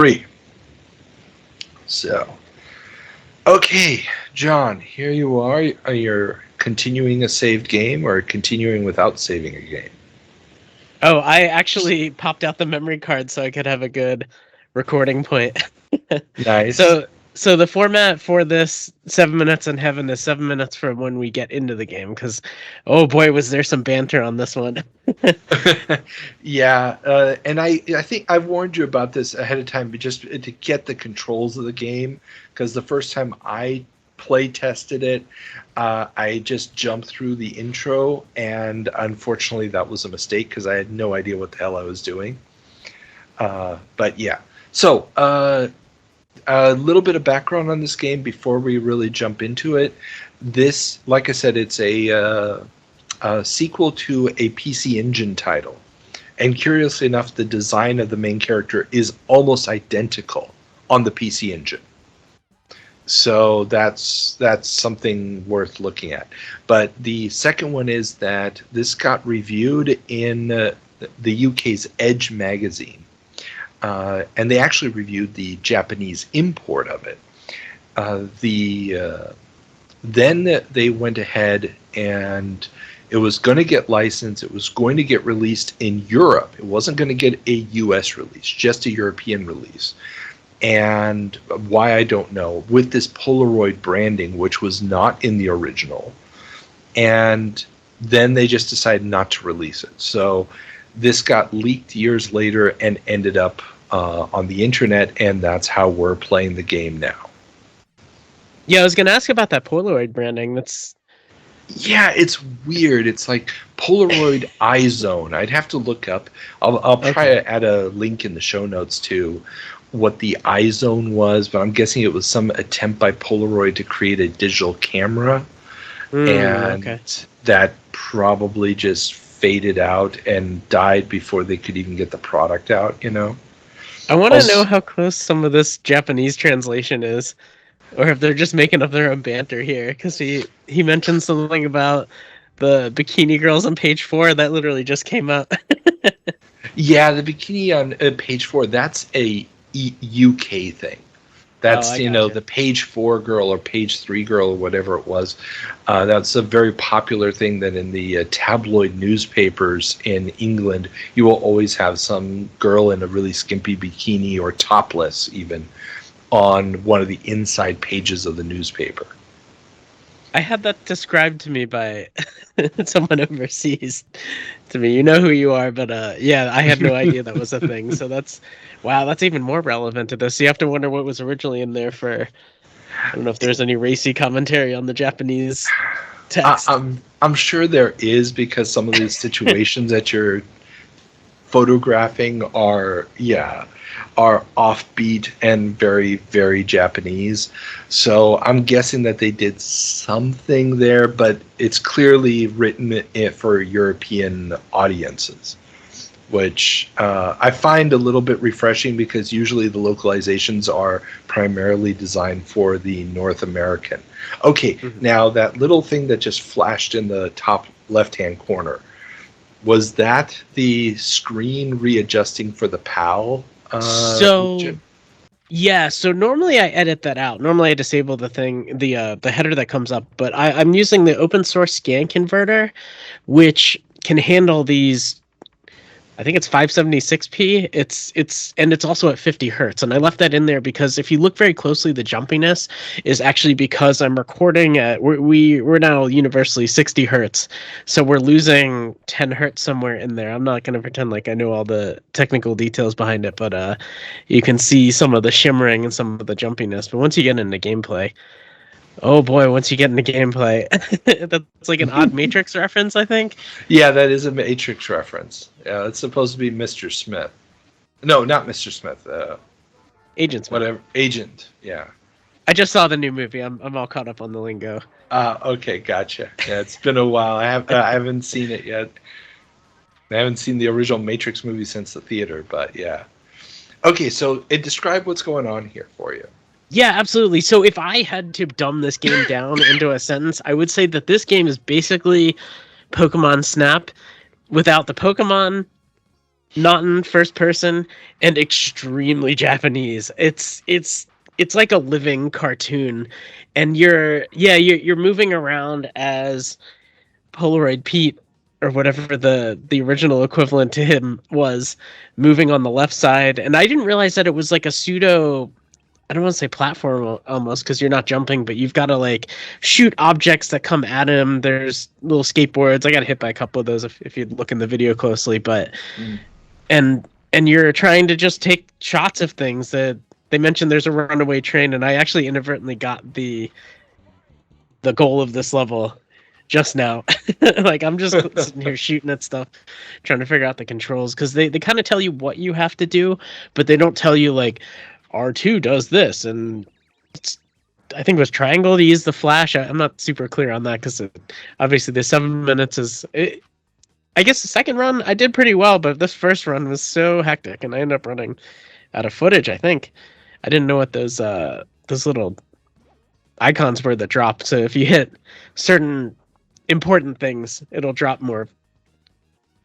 Three. So, okay, John, here you are. Are you continuing a saved game or continuing without saving a game? Oh, I actually popped out the memory card so I could have a good recording point. Nice. so so the format for this 7 minutes in heaven is 7 minutes from when we get into the game, because oh boy, was there some banter on this one. Yeah, and I think I warned you about this ahead of time, but just to get the controls of the game, because the first time I play tested it, I just jumped through the intro, and unfortunately that was a mistake because I had no idea what the hell I was doing. But yeah, so a little bit of background on this game before we really jump into it. This, like I said, it's a sequel to a PC Engine title. And curiously enough, the design of the main character is almost identical on the PC Engine. So that's something worth looking at. But the second one is that this got reviewed in the UK's Edge magazine. And they actually reviewed the Japanese import of it. Then they went ahead and it was going to get licensed. It was going to get released in Europe. It wasn't going to get a US release, just a European release. And why, I don't know, with this Polaroid branding, which was not in the original. And then they just decided not to release it. So this got leaked years later and ended up on the internet, and that's how we're playing the game now. Yeah, I was gonna ask about that Polaroid branding. Yeah, it's weird. It's like Polaroid iZone. I'd have to look up. I'll try to add a link in the show notes to what the iZone was, but I'm guessing it was some attempt by Polaroid to create a digital camera, and that probably just faded out and died before they could even get the product out, you know? I want to know how close some of this Japanese translation is, or if they're just making up their own banter here, because he mentioned something about the bikini girls on page 4 that literally just came out. Yeah, the bikini on page 4, that's a UK thing. That's, the page 4 girl or page 3 girl or whatever it was. That's a very popular thing that in the tabloid newspapers in England, you will always have some girl in a really skimpy bikini or topless even on one of the inside pages of the newspaper. I had that described to me by someone overseas. To me, you know who you are, but yeah, I had no idea that was a thing. So that's even more relevant to this. You have to wonder what was originally in there for. I don't know if there's any racy commentary on the Japanese text. I'm sure there is, because some of these situations that you're photographing are offbeat and very, very Japanese. So I'm guessing that they did something there, but it's clearly written for European audiences, which I find a little bit refreshing, because usually the localizations are primarily designed for the North American. Okay, Now that little thing that just flashed in the top left-hand corner, was that the screen readjusting for the PAL? So normally I edit that out. Normally I disable the thing, the header that comes up, but I'm using the open source scan converter, which can handle these. I think it's 576p. It's also at 50 hertz, and I left that in there because if you look very closely, the jumpiness is actually because I'm recording at we're now universally 60 hertz, so we're losing 10 hertz somewhere in there. I'm not going to pretend like I know all the technical details behind it, but you can see some of the shimmering and some of the jumpiness. But once you get into gameplay, oh boy, once you get into gameplay, that's like an odd Matrix reference, I think. Yeah, that is a Matrix reference. Yeah, it's supposed to be Mr. Smith. No, not Mr. Smith. Agent Smith. Whatever. Agent, yeah. I just saw the new movie. I'm all caught up on the lingo. Okay, gotcha. Yeah, it's been a while. I haven't seen it yet. I haven't seen the original Matrix movie since the theater, but yeah. Okay, so describe what's going on here for you. Yeah, absolutely. So if I had to dumb this game down into a sentence, I would say that this game is basically Pokemon Snap without the Pokemon, not in first person, and extremely Japanese. It's like a living cartoon, and you're moving around as Polaroid Pete, or whatever the original equivalent to him was, moving on the left side. And I didn't realize that it was like a pseudo, I don't want to say platform almost, because you're not jumping, but you've got to like shoot objects that come at him. There's little skateboards. I got hit by a couple of those if you look in the video closely, but and you're trying to just take shots of things. That they mentioned there's a runaway train, and I actually inadvertently got the goal of this level just now. Like, I'm just sitting here shooting at stuff, trying to figure out the controls, because they kind of tell you what you have to do, but they don't tell you like R2 does this, and I think it was triangle to use the flash. I'm not super clear on that, because obviously the 7 minutes is it, I guess the second run I did pretty well, but this first run was so hectic, and I ended up running out of footage. I think I didn't know what those little icons were that drop. So if you hit certain important things, it'll drop more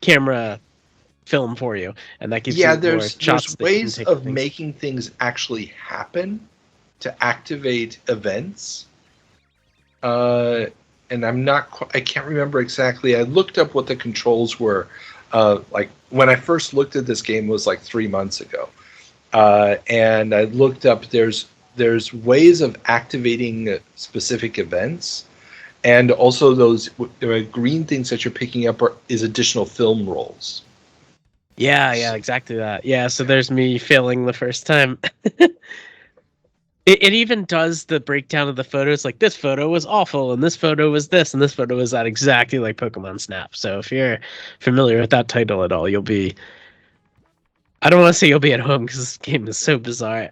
camera film for you, and that gives you more shots. There's ways of making things actually happen to activate events. And I can't remember exactly. I looked up what the controls were. Like when I first looked at this game was like 3 months ago. And I looked up, there's ways of activating specific events. And also those green things that you're picking up is additional film rolls. Yeah, exactly that. Yeah, so there's me failing the first time. It even does the breakdown of the photos, like this photo was awful, and this photo was this, and this photo was that, exactly like Pokemon Snap. So if you're familiar with that title at all, you'll be... I don't want to say you'll be at home, because this game is so bizarre.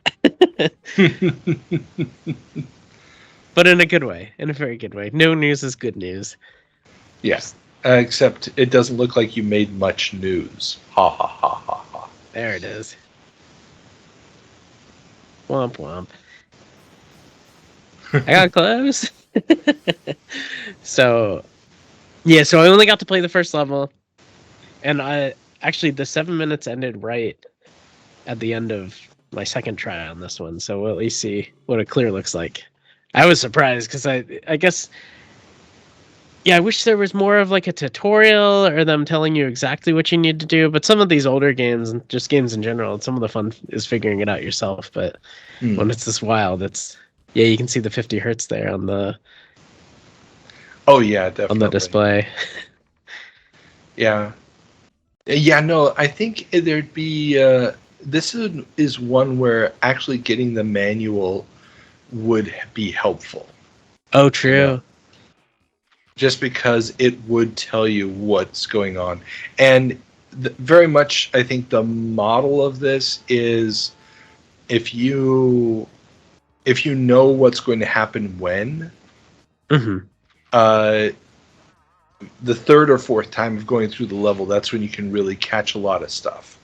But in a good way, in a very good way. No news is good news. Yes, except it doesn't look like you made much news. Ha ha ha ha ha. There it is. Womp womp. I got close. So I only got to play the first level, and the 7 minutes ended right at the end of my second try on this one, so we'll at least see what a clear looks like. I was surprised, because I guess, I wish there was more of like a tutorial or them telling you exactly what you need to do, but some of these older games, and just games in general, some of the fun is figuring it out yourself, but when it's this wild, it's... Yeah, you can see the 50 hertz there on the... Oh, yeah, definitely. On the display. Yeah. Yeah, no, I think there'd be... this is one where actually getting the manual would be helpful. Oh, true. Just because it would tell you what's going on. And very much, I think the model of this is if you know what's going to happen when, the third or fourth time of going through the level, that's when you can really catch a lot of stuff.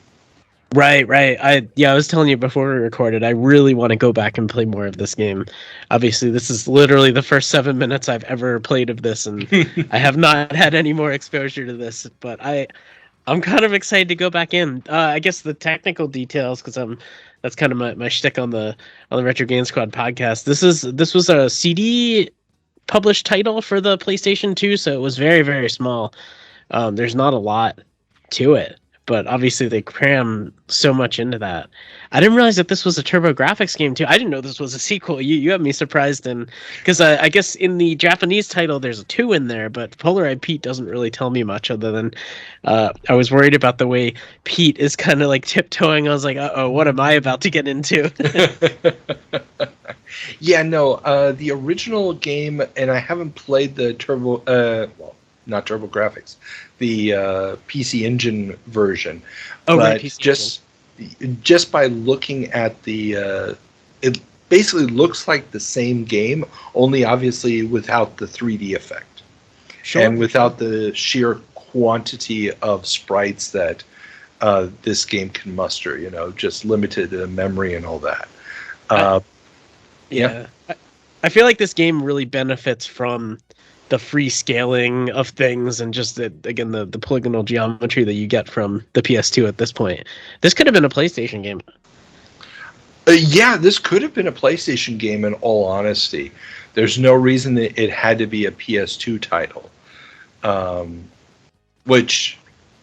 Right. I was telling you before we recorded, I really want to go back and play more of this game. Obviously, this is literally the first 7 minutes I've ever played of this, and I have not had any more exposure to this, but I'm kind of excited to go back in. I guess the technical details, because that's kind of my shtick on the Retro Game Squad podcast. This was a CD published title for the PlayStation 2, so it was very, very small. There's not a lot to it, but obviously they cram so much into that. I didn't realize that this was a TurboGrafx game too. I didn't know this was a sequel. You have me surprised, because I guess in the Japanese title there's a 2 in there, but Polaroid Pete doesn't really tell me much other than I was worried about the way Pete is kind of like tiptoeing. I was like, uh-oh, what am I about to get into? Yeah, no, the original game, and I haven't played the not TurboGrafx, the PC Engine version. Oh, but right, just by looking at the, it basically looks like the same game, only obviously without the 3D effect, and without the sheer quantity of sprites that this game can muster. Just limited memory and all that. Yeah. I feel like this game really benefits from the free scaling of things and just again the polygonal geometry that you get from the PS2 at this point. This could have been a PlayStation game. Yeah, this could have been a PlayStation game. In all honesty, there's no reason that it had to be a PS2 title, which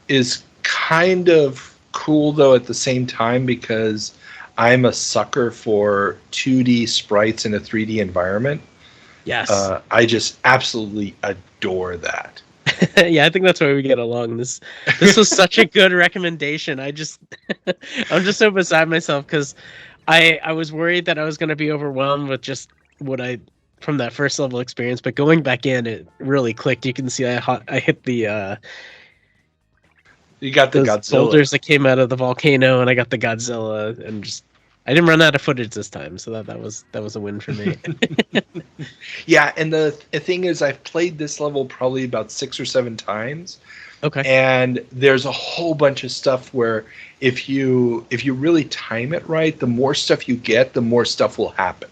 is kind of cool though at the same time, because I'm a sucker for 2D sprites in a 3D environment. Yes. I just absolutely adore that. Yeah, I think that's why we get along. This was such a good recommendation. I'm just so beside myself because I was worried that I was going to be overwhelmed with just what I from that first level experience, but going back in, it really clicked. You can see I hit the you got the those Godzilla boulders that came out of the volcano, and I got the Godzilla, and just I didn't run out of footage this time, so that was a win for me. Yeah, and the thing is, I've played this level probably about 6 or 7 times. Okay. And there's a whole bunch of stuff where if you really time it right, the more stuff you get, the more stuff will happen.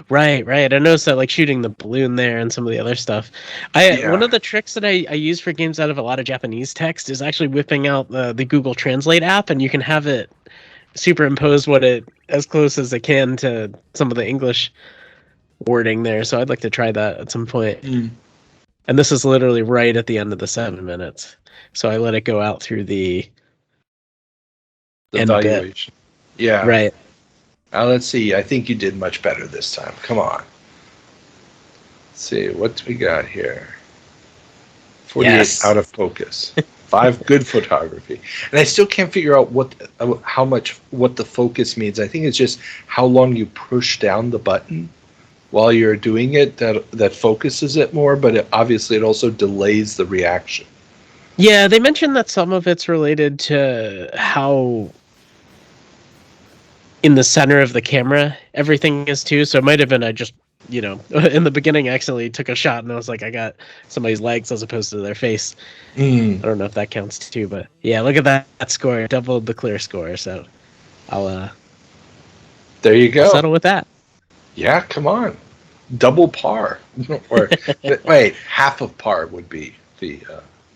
Right. I noticed that, like shooting the balloon there and some of the other stuff. One of the tricks that I use for games out of a lot of Japanese text is actually whipping out the Google Translate app, and you can have it superimpose what it as close as it can to some of the English wording there. So I'd like to try that at some point. And this is literally right at the end of the 7 minutes. So I let it go out through the valuation. Yeah. Right. Let's see. I think you did much better this time. Come on. Let's see. What do we got here? 48 out of focus. 5 good photography. And I still can't figure out what the focus means. I think it's just how long you push down the button while you're doing it that focuses it more, but obviously it also delays the reaction. Yeah, they mentioned that some of it's related to how in the center of the camera everything is too. So it might have been I just, in the beginning I accidentally took a shot and I was like, I got somebody's legs as opposed to their face. I don't know if that counts too, but yeah, look at that score. Doubled the clear score, so I'll there you go. I'll settle with that. Yeah, come on. Double par. Or wait, half of par would be the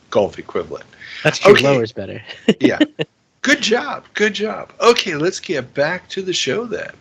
golf equivalent. That's true. Okay. Lower's better. Yeah. Good job. Okay, let's get back to the show then.